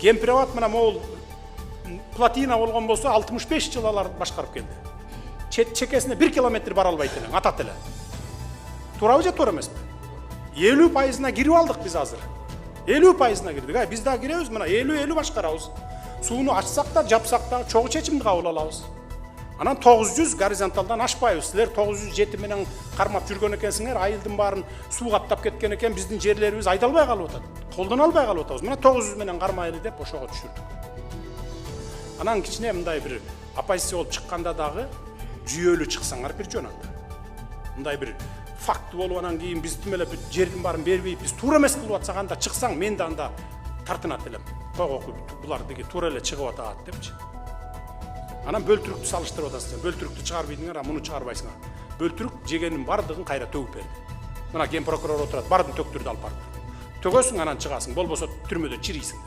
кемпирабад мына могул плотина болгон болсо 65 жыл алар башкарып келди. Чекесине 1 километр бара албайт элең, атат эле. Туурабы же туура эмеспи? 50%-на кирип алдык биз азыр. 50%-на кирдик. Биз да киребиз, мына 50-50 башкарабыз. Сууну ачсак да, жапсак да чогуу чечимди кабыл алабыз. Анан 900 горизонталдан ашпайбыз. Силер 907 менен кармап жүргөн экенсиңер, айылдын баарын суу каптап кеткен экен, биздин жерлерибиз айдалбай калып атат. Колдоно албай калып атабыз. Мына 900 менен кармайлы деп ошого түшүрдүк. Анан кичине мындай бир оппозиция болуп чыкканда дагы жүйөлүү чыксаңар бир жөн анда. Мындай бир факт болуп анан кийин биз тим эле жердин баарын бербей, биз туура эмес кылып атсак анда чыксаң, мен да анда тартынат элем. Булар деги туура эле чыгып атат депчи. Анан бөлтүрүктү салыштырып атасың. Бөлтүрүктү чыгарбайдыңар, муну чыгарбайсыңар. Бөлтүрүк жегенин бардыгын кайра төгүп берди. Мына ген прокурор отурат, бардын төктүрдү алып барып. Төгөсүң, анан чыгасың, болбосо түрмөдө чирийсиң.